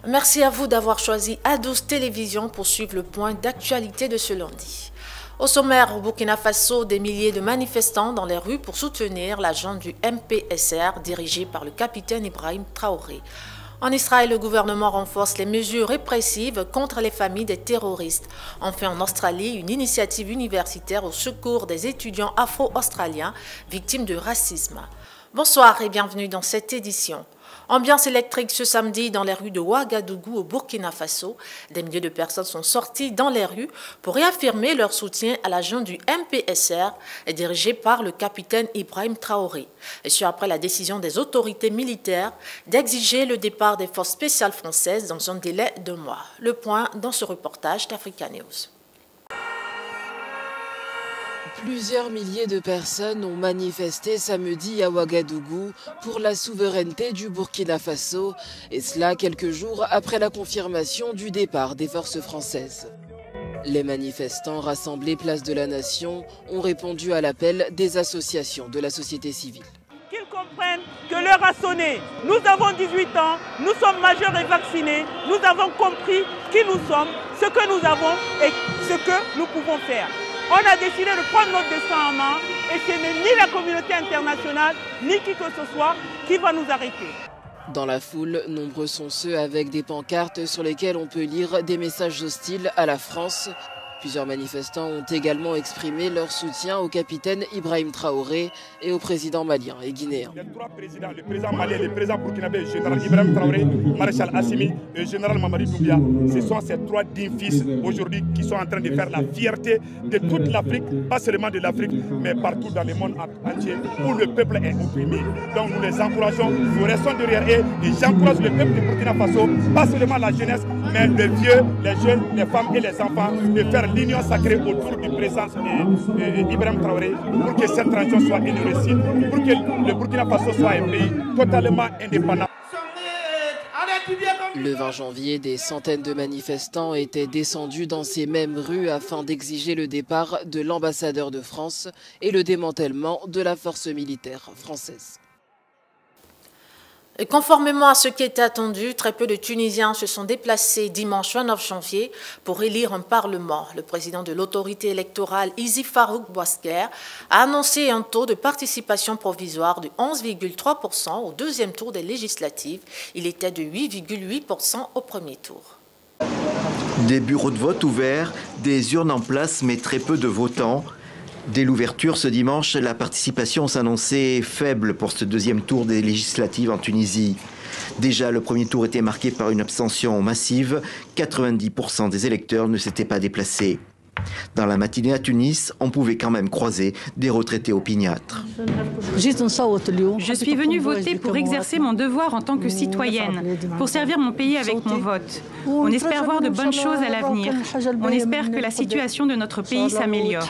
Merci à vous d'avoir choisi A12 Télévision pour suivre le point d'actualité de ce lundi. Au sommaire, au Burkina Faso, des milliers de manifestants dans les rues pour soutenir l'agent du MPSR dirigé par le capitaine Ibrahim Traoré. En Israël, le gouvernement renforce les mesures répressives contre les familles des terroristes. Enfin, en Australie, une initiative universitaire au secours des étudiants afro-australiens victimes de racisme. Bonsoir et bienvenue dans cette édition. Ambiance électrique ce samedi dans les rues de Ouagadougou au Burkina Faso. Des milliers de personnes sont sorties dans les rues pour réaffirmer leur soutien à l'agent du MPSR dirigé par le capitaine Ibrahim Traoré. Et ce après la décision des autorités militaires d'exiger le départ des forces spéciales françaises dans un délai de mois. Le point dans ce reportage d'Africa News. Plusieurs milliers de personnes ont manifesté samedi à Ouagadougou pour la souveraineté du Burkina Faso, et cela quelques jours après la confirmation du départ des forces françaises. Les manifestants rassemblés place de la Nation ont répondu à l'appel des associations de la société civile. Qu'ils comprennent que l'heure a sonné. Nous avons 18 ans, nous sommes majeurs et vaccinés, nous avons compris qui nous sommes, ce que nous avons et ce que nous pouvons faire. On a décidé de prendre notre destin en main et ce n'est ni la communauté internationale ni qui que ce soit qui va nous arrêter. Dans la foule, nombreux sont ceux avec des pancartes sur lesquelles on peut lire des messages hostiles à la France. Plusieurs manifestants ont également exprimé leur soutien au capitaine Ibrahim Traoré et au président malien et guinéen. Les trois présidents, le président malien, le président burkinabé, le général Ibrahim Traoré, maréchal Assimi et le général Mamadi Doumbia, ce sont ces trois dignes fils aujourd'hui qui sont en train de faire la fierté de toute l'Afrique, pas seulement de l'Afrique, mais partout dans le monde entier où le peuple est opprimé. Donc nous les encourageons, nous restons derrière eux et j'encourage le peuple du Burkina Faso, pas seulement la jeunesse, mais les vieux, les jeunes, les femmes et les enfants, de faire l'union sacrée autour du président Ibrahim Traoré pour que cette transition soit une réussite, pour que le Burkina Faso soit un pays totalement indépendant. Le 20 janvier, des centaines de manifestants étaient descendus dans ces mêmes rues afin d'exiger le départ de l'ambassadeur de France et le démantèlement de la force militaire française. Et conformément à ce qui était attendu, très peu de Tunisiens se sont déplacés dimanche 29 janvier pour élire un parlement. Le président de l'autorité électorale, Izi Farouk Bouasker, a annoncé un taux de participation provisoire de 11,3% au deuxième tour des législatives. Il était de 8,8% au premier tour. Des bureaux de vote ouverts, des urnes en place, mais très peu de votants. Dès l'ouverture ce dimanche, la participation s'annonçait faible pour ce deuxième tour des législatives en Tunisie. Déjà, le premier tour était marqué par une abstention massive. 90% des électeurs ne s'étaient pas déplacés. Dans la matinée à Tunis, on pouvait quand même croiser des retraités opiniâtres. Je suis venue voter pour exercer mon devoir en tant que citoyenne, pour servir mon pays avec mon vote. On espère voir de bonnes choses à l'avenir. On espère que la situation de notre pays s'améliore.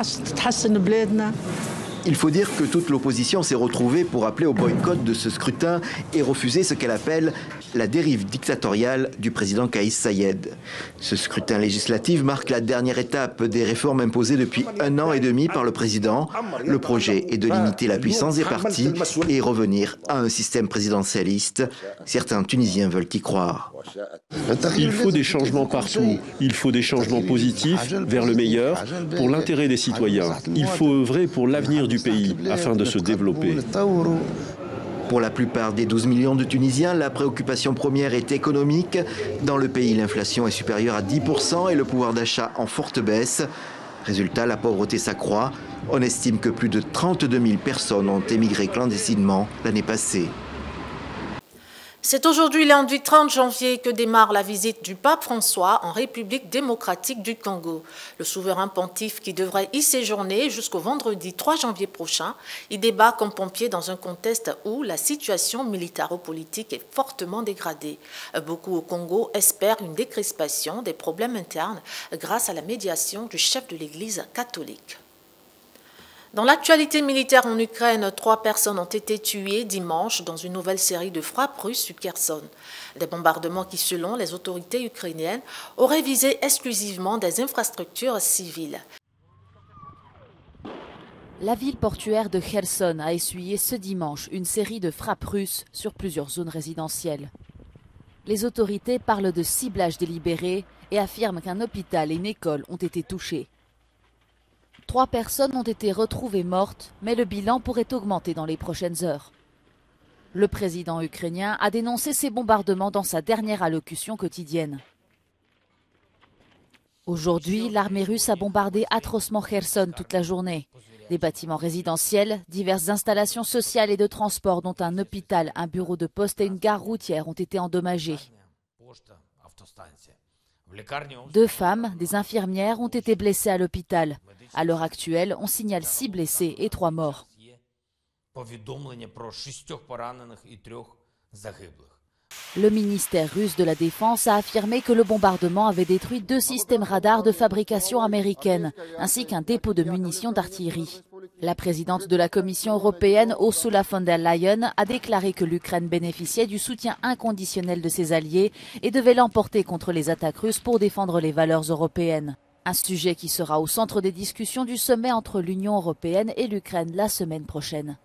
Il faut dire que toute l'opposition s'est retrouvée pour appeler au boycott de ce scrutin et refuser ce qu'elle appelle la dérive dictatoriale du président Kais Saied. Ce scrutin législatif marque la dernière étape des réformes imposées depuis 1 an et demi par le président. Le projet est de limiter la puissance des partis et revenir à un système présidentialiste. Certains Tunisiens veulent y croire. Il faut des changements partout. Il faut des changements positifs vers le meilleur pour l'intérêt des citoyens. Il faut œuvrer pour l'avenir du pays afin de se développer. Pour la plupart des 12 millions de Tunisiens, la préoccupation première est économique. Dans le pays, l'inflation est supérieure à 10% et le pouvoir d'achat en forte baisse. Résultat, la pauvreté s'accroît. On estime que plus de 32 000 personnes ont émigré clandestinement l'année passée. C'est aujourd'hui, lundi 30 janvier, que démarre la visite du pape François en République démocratique du Congo. Le souverain pontife, qui devrait y séjourner jusqu'au vendredi 3 janvier prochain, y débat comme pompier dans un contexte où la situation militaro-politique est fortement dégradée. Beaucoup au Congo espèrent une décrispation des problèmes internes grâce à la médiation du chef de l'Église catholique. Dans l'actualité militaire en Ukraine, 3 personnes ont été tuées dimanche dans une nouvelle série de frappes russes sur Kherson. Des bombardements qui, selon les autorités ukrainiennes, auraient visé exclusivement des infrastructures civiles. La ville portuaire de Kherson a essuyé ce dimanche une série de frappes russes sur plusieurs zones résidentielles. Les autorités parlent de ciblage délibéré et affirment qu'un hôpital et une école ont été touchés. 3 personnes ont été retrouvées mortes, mais le bilan pourrait augmenter dans les prochaines heures. Le président ukrainien a dénoncé ces bombardements dans sa dernière allocution quotidienne. Aujourd'hui, l'armée russe a bombardé atrocement Kherson toute la journée. Des bâtiments résidentiels, diverses installations sociales et de transport, dont un hôpital, un bureau de poste et une gare routière ont été endommagés. 2 femmes, des infirmières, ont été blessées à l'hôpital. À l'heure actuelle, on signale 6 blessés et 3 morts. Le ministère russe de la Défense a affirmé que le bombardement avait détruit 2 systèmes radars de fabrication américaine, ainsi qu'un dépôt de munitions d'artillerie. La présidente de la Commission européenne, Ursula von der Leyen, a déclaré que l'Ukraine bénéficiait du soutien inconditionnel de ses alliés et devait l'emporter contre les attaques russes pour défendre les valeurs européennes. Un sujet qui sera au centre des discussions du sommet entre l'Union européenne et l'Ukraine la semaine prochaine.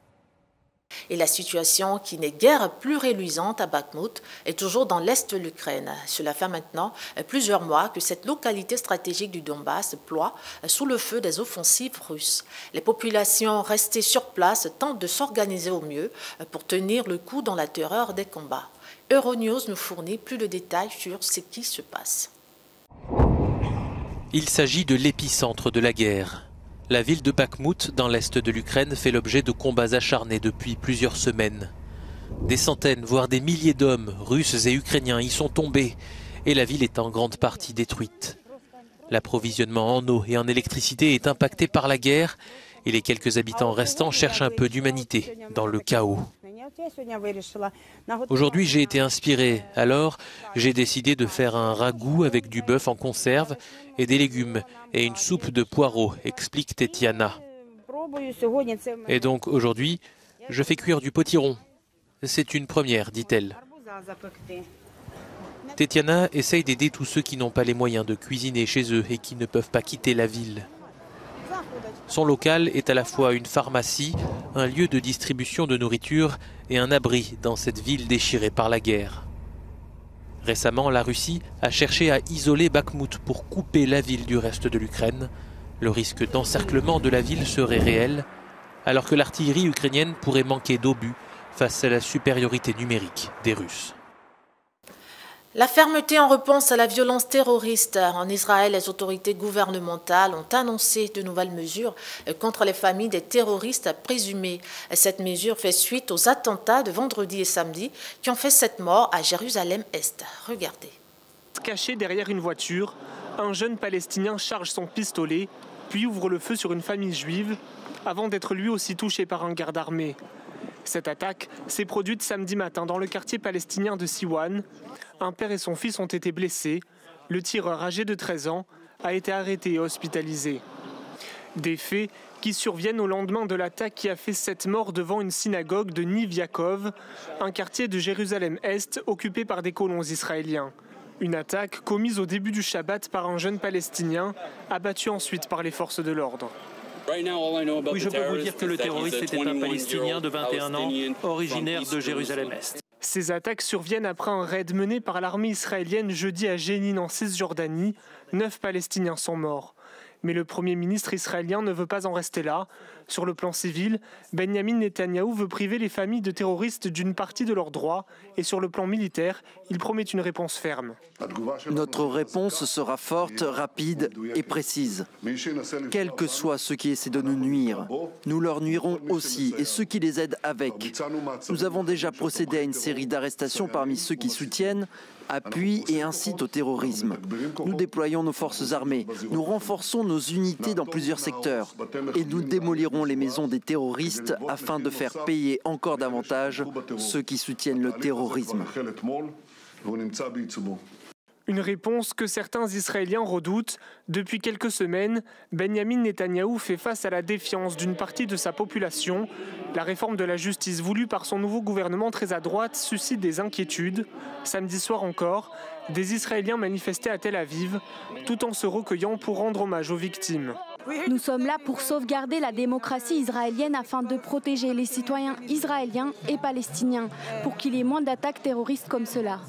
Et la situation qui n'est guère plus réluisante à Bakhmout est toujours dans l'est de l'Ukraine. Cela fait maintenant plusieurs mois que cette localité stratégique du Donbass ploie sous le feu des offensives russes. Les populations restées sur place tentent de s'organiser au mieux pour tenir le coup dans la terreur des combats. Euronews nous fournit plus de détails sur ce qui se passe. Il s'agit de l'épicentre de la guerre. La ville de Bakhmout, dans l'est de l'Ukraine, fait l'objet de combats acharnés depuis plusieurs semaines. Des centaines, voire des milliers d'hommes, russes et ukrainiens, y sont tombés, et la ville est en grande partie détruite. L'approvisionnement en eau et en électricité est impacté par la guerre, et les quelques habitants restants cherchent un peu d'humanité dans le chaos. Aujourd'hui, j'ai été inspiré, alors j'ai décidé de faire un ragoût avec du bœuf en conserve et des légumes et une soupe de poireaux, explique Tetiana. Et donc aujourd'hui, je fais cuire du potiron. C'est une première, dit-elle. Tetiana essaye d'aider tous ceux qui n'ont pas les moyens de cuisiner chez eux et qui ne peuvent pas quitter la ville. Son local est à la fois une pharmacie, un lieu de distribution de nourriture et un abri dans cette ville déchirée par la guerre. Récemment, la Russie a cherché à isoler Bakhmout pour couper la ville du reste de l'Ukraine. Le risque d'encerclement de la ville serait réel, alors que l'artillerie ukrainienne pourrait manquer d'obus face à la supériorité numérique des Russes. La fermeté en réponse à la violence terroriste. En Israël, les autorités gouvernementales ont annoncé de nouvelles mesures contre les familles des terroristes présumés. Cette mesure fait suite aux attentats de vendredi et samedi qui ont fait 7 morts à Jérusalem-Est. Regardez. Caché derrière une voiture, un jeune Palestinien charge son pistolet, puis ouvre le feu sur une famille juive, avant d'être lui aussi touché par un garde armé. Cette attaque s'est produite samedi matin dans le quartier palestinien de Siwan. Un père et son fils ont été blessés. Le tireur âgé de 13 ans a été arrêté et hospitalisé. Des faits qui surviennent au lendemain de l'attaque qui a fait 7 morts devant une synagogue de Niv Yaakov, un quartier de Jérusalem-Est occupé par des colons israéliens. Une attaque commise au début du Shabbat par un jeune Palestinien, abattu ensuite par les forces de l'ordre. Oui, je peux vous dire que le terroriste était un Palestinien de 21 ans, originaire de Jérusalem-Est. Ces attaques surviennent après un raid mené par l'armée israélienne jeudi à Jénine en Cisjordanie. 9 Palestiniens sont morts. Mais le Premier ministre israélien ne veut pas en rester là. Sur le plan civil, Benjamin Netanyahou veut priver les familles de terroristes d'une partie de leurs droits. Et sur le plan militaire, il promet une réponse ferme. Notre réponse sera forte, rapide et précise. Quels que soient ceux qui essaient de nous nuire, nous leur nuirons aussi et ceux qui les aident avec. Nous avons déjà procédé à une série d'arrestations parmi ceux qui soutiennent, appuient et incitent au terrorisme. Nous déployons nos forces armées, nous renforçons nos unités dans plusieurs secteurs et nous démolirons les maisons des terroristes afin de faire payer encore davantage ceux qui soutiennent le terrorisme. Une réponse que certains Israéliens redoutent. Depuis quelques semaines, Benjamin Netanyahou fait face à la défiance d'une partie de sa population. La réforme de la justice voulue par son nouveau gouvernement très à droite suscite des inquiétudes. Samedi soir encore, des Israéliens manifestaient à Tel Aviv, tout en se recueillant pour rendre hommage aux victimes. Nous sommes là pour sauvegarder la démocratie israélienne afin de protéger les citoyens israéliens et palestiniens pour qu'il y ait moins d'attaques terroristes comme cela.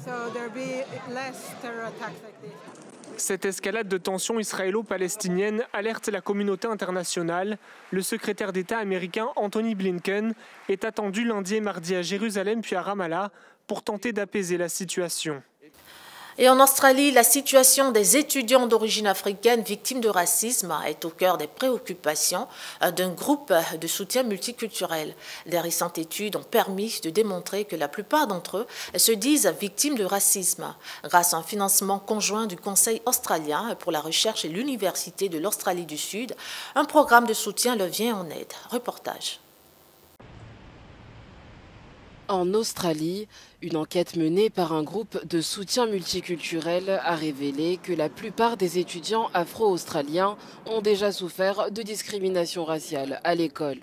Cette escalade de tensions israélo-palestiniennes alerte la communauté internationale. Le secrétaire d'État américain Anthony Blinken est attendu lundi et mardi à Jérusalem puis à Ramallah pour tenter d'apaiser la situation. Et en Australie, la situation des étudiants d'origine africaine victimes de racisme est au cœur des préoccupations d'un groupe de soutien multiculturel. Des récentes études ont permis de démontrer que la plupart d'entre eux se disent victimes de racisme. Grâce à un financement conjoint du Conseil australien pour la recherche et l'Université de l'Australie du Sud, un programme de soutien leur vient en aide. Reportage. En Australie, une enquête menée par un groupe de soutien multiculturel a révélé que la plupart des étudiants afro-australiens ont déjà souffert de discrimination raciale à l'école.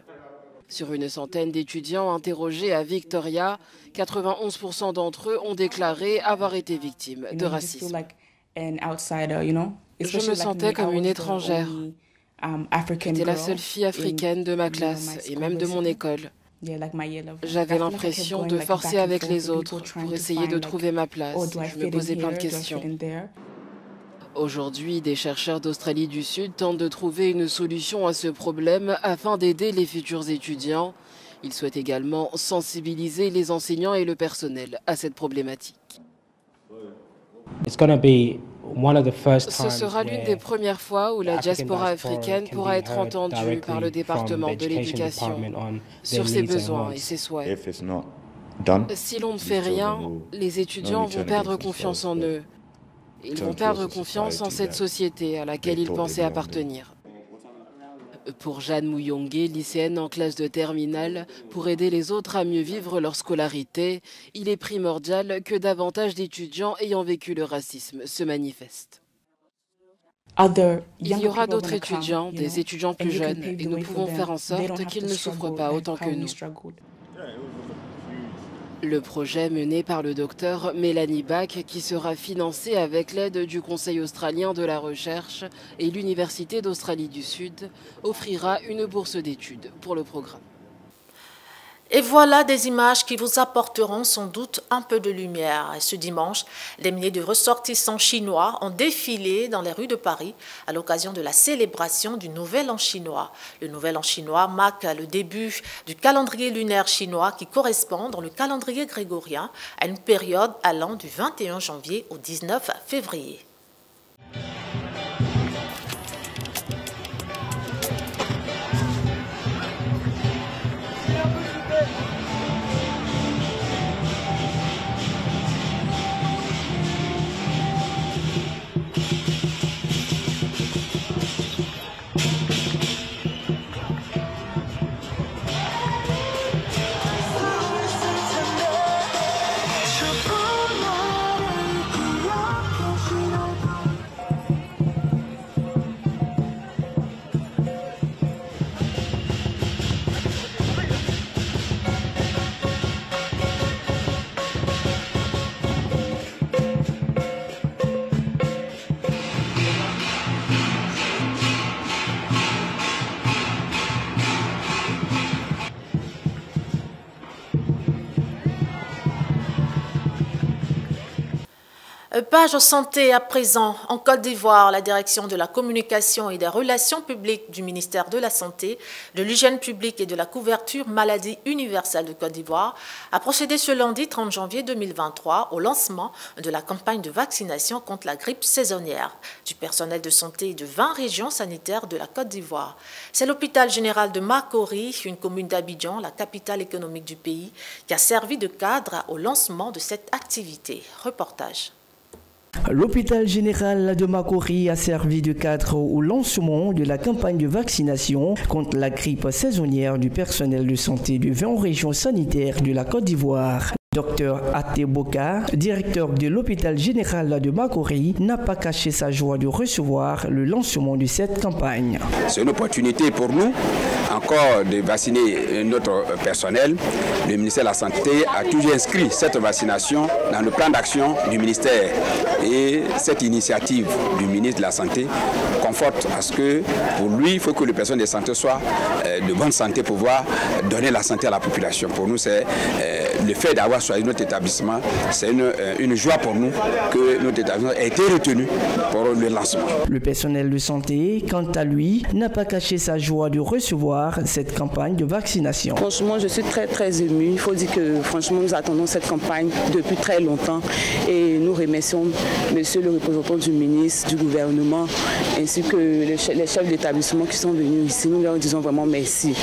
Sur une centaine d'étudiants interrogés à Victoria, 91% d'entre eux ont déclaré avoir été victimes de racisme. Je me sentais comme une étrangère. J'étais la seule fille africaine de ma classe et même de mon école. J'avais l'impression de forcer avec les autres pour essayer de trouver ma place. Je me posais plein de questions. Aujourd'hui, des chercheurs d'Australie du Sud tentent de trouver une solution à ce problème afin d'aider les futurs étudiants. Ils souhaitent également sensibiliser les enseignants et le personnel à cette problématique. Ce sera l'une des premières fois où la diaspora africaine pourra être entendue par le département de l'éducation sur ses besoins et ses souhaits. Si l'on ne fait rien, les étudiants vont perdre confiance en eux. Ils vont perdre confiance en cette société à laquelle ils pensaient appartenir. Pour Jeanne Mouyongué, lycéenne en classe de terminale, pour aider les autres à mieux vivre leur scolarité, il est primordial que davantage d'étudiants ayant vécu le racisme se manifestent. Il y aura d'autres étudiants, des étudiants plus jeunes, et nous pouvons faire en sorte qu'ils ne souffrent pas autant que nous. Le projet mené par le docteur Mélanie Bach, qui sera financé avec l'aide du Conseil australien de la recherche et l'Université d'Australie du Sud, offrira une bourse d'études pour le programme. Et voilà des images qui vous apporteront sans doute un peu de lumière. Ce dimanche, des milliers de ressortissants chinois ont défilé dans les rues de Paris à l'occasion de la célébration du Nouvel An chinois. Le Nouvel An chinois marque le début du calendrier lunaire chinois qui correspond dans le calendrier grégorien à une période allant du 21 janvier au 19 février. Page santé à présent. En Côte d'Ivoire, la direction de la communication et des relations publiques du ministère de la Santé, de l'hygiène publique et de la couverture maladie universelle de Côte d'Ivoire a procédé ce lundi 30 janvier 2023 au lancement de la campagne de vaccination contre la grippe saisonnière du personnel de santé de 20 régions sanitaires de la Côte d'Ivoire. C'est l'hôpital général de Makori, une commune d'Abidjan, la capitale économique du pays, qui a servi de cadre au lancement de cette activité. Reportage. L'hôpital général de Makori a servi de cadre au lancement de la campagne de vaccination contre la grippe saisonnière du personnel de santé de 20 régions sanitaires de la Côte d'Ivoire. Dr Ateboka, directeur de l'hôpital général de Makori, n'a pas caché sa joie de recevoir le lancement de cette campagne. C'est une opportunité pour nous encore de vacciner notre personnel. Le ministère de la Santé a toujours inscrit cette vaccination dans le plan d'action du ministère. Et cette initiative du ministre de la Santé conforte à ce que pour lui, il faut que les personnes de santé soient de bonne santé pour pouvoir donner la santé à la population. Pour nous, c'est le fait d'avoir choisi notre établissement, c'est une joie pour nous que notre établissement ait été retenu pour le lancement. Le personnel de santé, quant à lui, n'a pas caché sa joie de recevoir cette campagne de vaccination. Franchement, je suis très émue. Il faut dire que franchement, nous attendons cette campagne depuis très longtemps et nous remercions monsieur le représentant du ministre, du gouvernement, ainsi que les chefs d'établissement qui sont venus ici. Nous leur disons vraiment merci.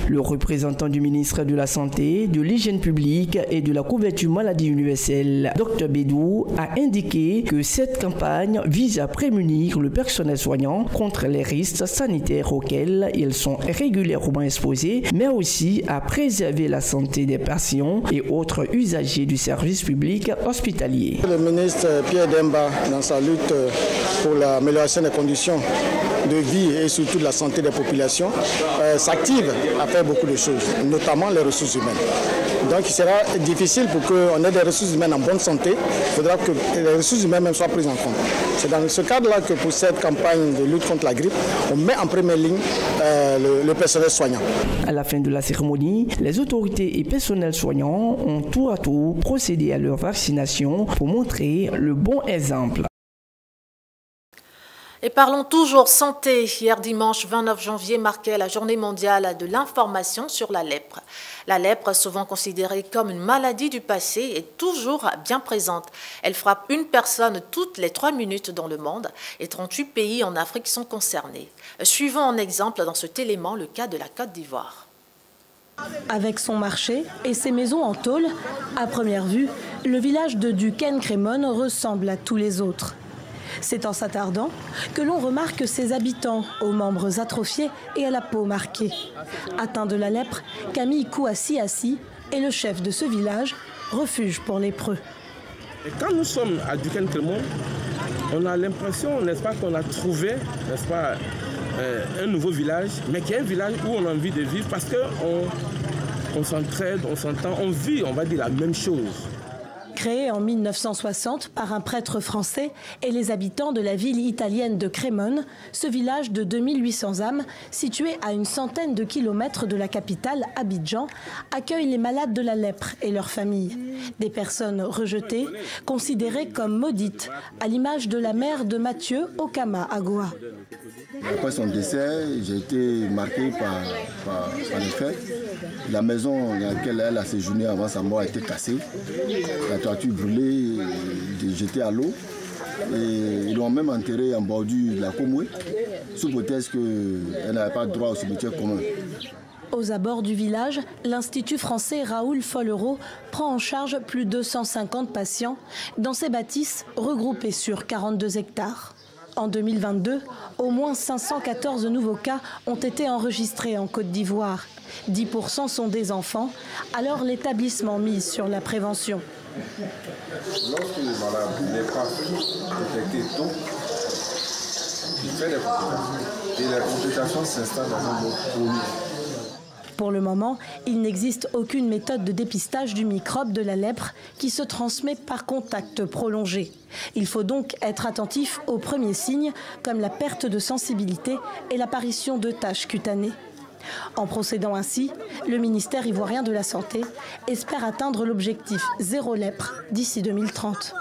Le représentant du ministre de la Santé, de l'Hygiène publique et de la couverture maladie universelle, Dr Bédou, a indiqué que cette campagne vise à prémunir le personnel soignant contre les risques sanitaires auxquels ils sont régulièrement exposés, mais aussi à préserver la santé des patients et autres usagers du service public hospitalier. Le ministre Pierre Demba, dans sa lutte pour l'amélioration des conditions de vie et surtout de la santé des populations, s'active à faire beaucoup de choses, notamment les ressources humaines. Donc il sera difficile pour qu'on ait des ressources humaines en bonne santé, il faudra que les ressources humaines même soient prises en compte. C'est dans ce cadre-là que pour cette campagne de lutte contre la grippe, on met en première ligne le personnel soignant. À la fin de la cérémonie, les autorités et personnels soignants ont tour à tour procédé à leur vaccination pour montrer le bon exemple. Et parlons toujours santé. Hier dimanche 29 janvier marquait la journée mondiale de l'information sur la lèpre. La lèpre, souvent considérée comme une maladie du passé, est toujours bien présente. Elle frappe une personne toutes les 3 minutes dans le monde et 38 pays en Afrique sont concernés. Suivons en exemple dans cet élément le cas de la Côte d'Ivoire. Avec son marché et ses maisons en tôle, à première vue, le village de Duquesne-Crémone ressemble à tous les autres. C'est en s'attardant que l'on remarque ses habitants aux membres atrophiés et à la peau marquée. Atteint de la lèpre, Camille Kouassi est le chef de ce village, refuge pour lépreux. Et quand nous sommes à Duquesne-Crémone, on a l'impression, n'est-ce pas, qu'on a trouvé, n'est-ce pas, un nouveau village, mais qui est un village où on a envie de vivre parce qu'on s'entraide, on s'entend, on vit, on va dire, la même chose. Créé en 1960 par un prêtre français et les habitants de la ville italienne de Crémone, ce village de 2800 âmes, situé à une centaine de kilomètres de la capitale, Abidjan, accueille les malades de la lèpre et leurs familles. Des personnes rejetées, considérées comme maudites, à l'image de la mère de Mathieu, Okama Agoa. Après son décès, j'ai été marqué par le fait. La maison dans laquelle elle a séjourné avant sa mort a été cassée. La toiture brûlée, jetée à l'eau. Et ils l'ont même enterrée en bordure de la Comoué, sous hypothèse qu'elle n'avait pas droit au cimetière commun. Aux abords du village, l'Institut français Raoul Follereau prend en charge plus de 150 patients dans ces bâtisses regroupées sur 42 hectares. En 2022, au moins 514 nouveaux cas ont été enregistrés en Côte d'Ivoire. 10% sont des enfants, alors l'établissement mise sur la prévention. Lorsque le malade n'est pas détecté tôt, il fait des complications. Et les complications s'installent dans un mode chronique. Pour le moment, il n'existe aucune méthode de dépistage du microbe de la lèpre qui se transmet par contact prolongé. Il faut donc être attentif aux premiers signes comme la perte de sensibilité et l'apparition de taches cutanées. En procédant ainsi, le ministère ivoirien de la Santé espère atteindre l'objectif zéro lèpre d'ici 2030.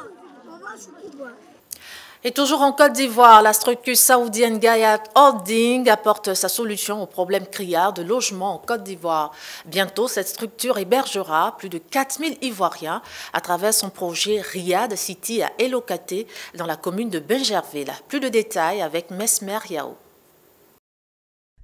Et toujours en Côte d'Ivoire, la structure saoudienne Gayat Holding apporte sa solution au problème criard de logement en Côte d'Ivoire. Bientôt, cette structure hébergera plus de 4000 Ivoiriens à travers son projet Riyad City à Elokaté dans la commune de Benjerville. Plus de détails avec Mesmer Yao.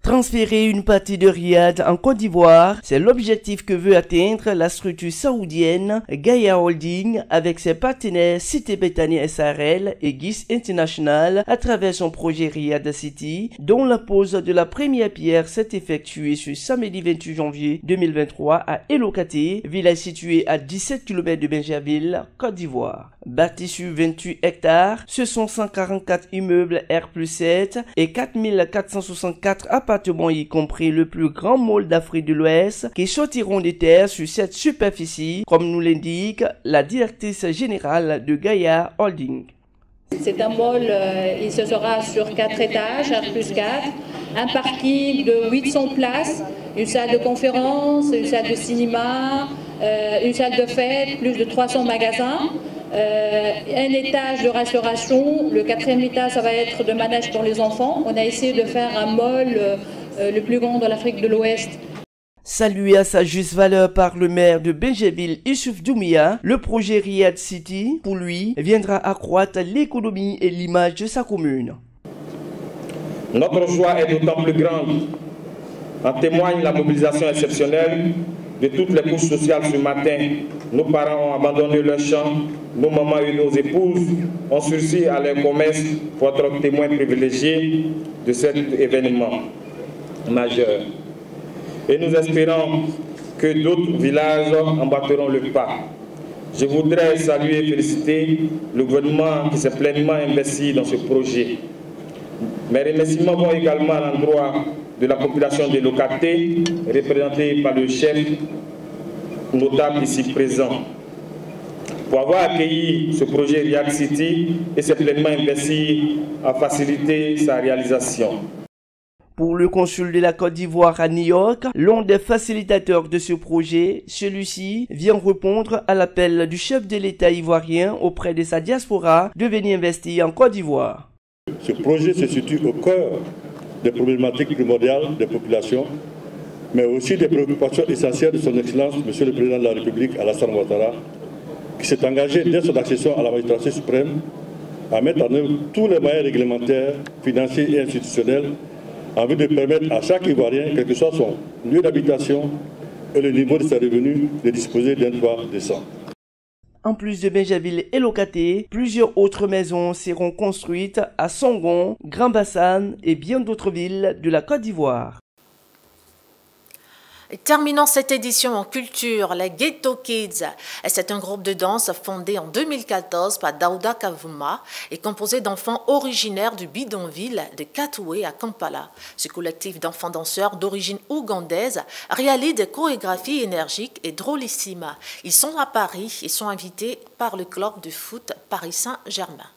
Transférer une partie de Riyad en Côte d'Ivoire, c'est l'objectif que veut atteindre la structure saoudienne Gaia Holding avec ses partenaires Cité Bethany SARL et GIS International à travers son projet Riyad City, dont la pose de la première pierre s'est effectuée ce samedi 28 janvier 2023 à Elokate, village situé à 17 km de Bingerville, Côte d'Ivoire. Bâti sur 28 hectares, ce sont 144 immeubles R+7 et 4464 appartements, y compris le plus grand mall d'Afrique de l'Ouest, qui sortiront des terres sur cette superficie, comme nous l'indique la directrice générale de Gaia Holding. C'est un mall, il se sera sur 4 étages, R+4, un parking de 800 places, une salle de conférence, une salle de cinéma, une salle de fête, plus de 300 magasins. Un étage de restauration, le 4e étage ça va être de manège pour les enfants. On a essayé de faire un mall le plus grand de l'Afrique de l'Ouest. Salué à sa juste valeur par le maire de Bingerville, Issouf Doumia, le projet Riyad City, pour lui, viendra accroître l'économie et l'image de sa commune. Notre joie est d'autant plus grande. En témoigne la mobilisation exceptionnelle de toutes les couches sociales ce matin. Nos parents ont abandonné leurs champs, nos mamans et nos épouses ont sursi à leur commerce pour être témoins privilégiés de cet événement majeur. Et nous espérons que d'autres villages emboîteront le pas. Je voudrais saluer et féliciter le gouvernement qui s'est pleinement investi dans ce projet. Mes remerciements vont également à l'endroit de la population de Elokate, représentée par le chef notable ici présent, pour avoir accueilli ce projet Riyad City et s'est pleinement investi à faciliter sa réalisation. Pour le consul de la Côte d'Ivoire à New York, l'un des facilitateurs de ce projet, celui-ci vient répondre à l'appel du chef de l'État ivoirien auprès de sa diaspora de venir investir en Côte d'Ivoire. Ce projet se situe au cœur des problématiques primordiales des populations, mais aussi des préoccupations essentielles de son Excellence, Monsieur le Président de la République, Alassane Ouattara, qui s'est engagé dès son accession à la magistrature suprême à mettre en œuvre tous les moyens réglementaires, financiers et institutionnels en vue de permettre à chaque Ivoirien, quel que soit son lieu d'habitation et le niveau de ses revenus, de disposer d'un toit décent. En plus de Bingerville et Elokate, plusieurs autres maisons seront construites à Songon, Grand Bassam et bien d'autres villes de la Côte d'Ivoire. Terminons cette édition en culture, les Ghetto Kids. C'est un groupe de danse fondé en 2014 par Daouda Kavouma et composé d'enfants originaires du bidonville de Katoué à Kampala. Ce collectif d'enfants danseurs d'origine ougandaise réalise des chorégraphies énergiques et drôlissimes. Ils sont à Paris et sont invités par le club de foot Paris Saint-Germain.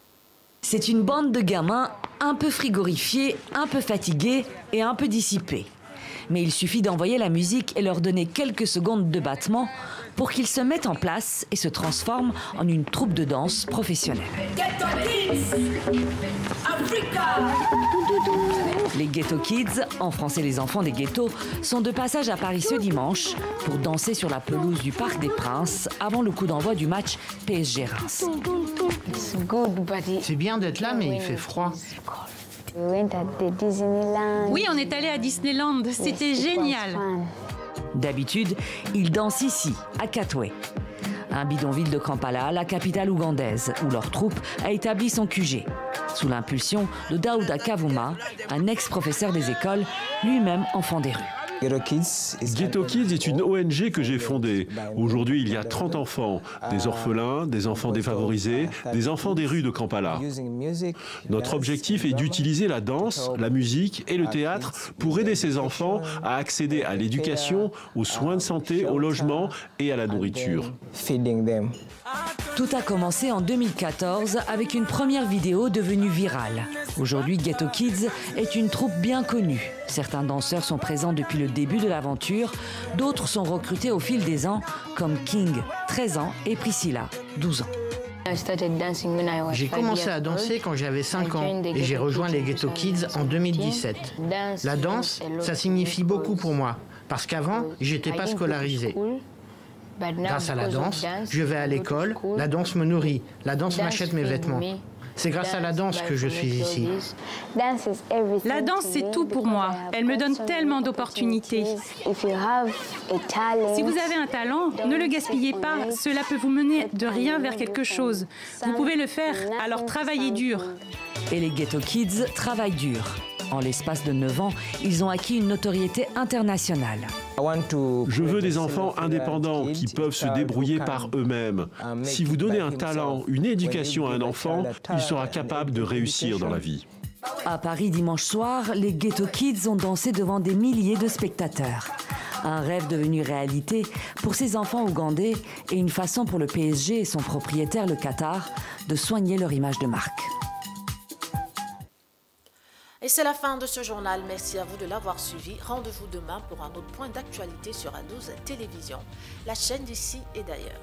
C'est une bande de gamins un peu frigorifiés, un peu fatigués et un peu dissipés. Mais il suffit d'envoyer la musique et leur donner quelques secondes de battement pour qu'ils se mettent en place et se transforment en une troupe de danse professionnelle. Les Ghetto Kids, en français les enfants des ghettos, sont de passage à Paris ce dimanche pour danser sur la pelouse du Parc des Princes avant le coup d'envoi du match PSG-Reims. C'est bien d'être là, mais il fait froid. Oui, on est allé à Disneyland, c'était génial. D'habitude, ils dansent ici, à Katoué, un bidonville de Kampala, la capitale ougandaise, où leur troupe a établi son QG, sous l'impulsion de Daouda Kavouma, un ex-professeur des écoles, lui-même enfant des rues. Ghetto Kids est une ONG que j'ai fondée. Aujourd'hui, il y a 30 enfants, des orphelins, des enfants défavorisés, des enfants des rues de Kampala. Notre objectif est d'utiliser la danse, la musique et le théâtre pour aider ces enfants à accéder à l'éducation, aux soins de santé, au logement et à la nourriture. Tout a commencé en 2014 avec une première vidéo devenue virale. Aujourd'hui, Ghetto Kids est une troupe bien connue. Certains danseurs sont présents depuis le début de l'aventure, d'autres sont recrutés au fil des ans, comme King, 13 ans, et Priscilla, 12 ans. J'ai commencé à danser quand j'avais 5 ans et j'ai rejoint les Ghetto Kids en 2017. La danse, ça signifie beaucoup pour moi, parce qu'avant, j'étais pas scolarisé. Grâce à la danse, je vais à l'école, la danse me nourrit, la danse m'achète mes vêtements. C'est grâce à la danse que je suis ici. La danse, c'est tout pour moi. Elle me donne tellement d'opportunités. Si vous avez un talent, ne le gaspillez pas. Cela peut vous mener de rien vers quelque chose. Vous pouvez le faire, alors travaillez dur. Et les Ghetto Kids travaillent dur. En l'espace de 9 ans, ils ont acquis une notoriété internationale. Je veux des enfants indépendants qui peuvent se débrouiller par eux-mêmes. Si vous donnez un talent, une éducation à un enfant, il sera capable de réussir dans la vie. À Paris, dimanche soir, les Ghetto Kids ont dansé devant des milliers de spectateurs. Un rêve devenu réalité pour ces enfants ougandais et une façon pour le PSG et son propriétaire, le Qatar, de soigner leur image de marque. Et c'est la fin de ce journal. Merci à vous de l'avoir suivi. Rendez-vous demain pour un autre point d'actualité sur A12 Télévision, la chaîne d'ici et d'ailleurs.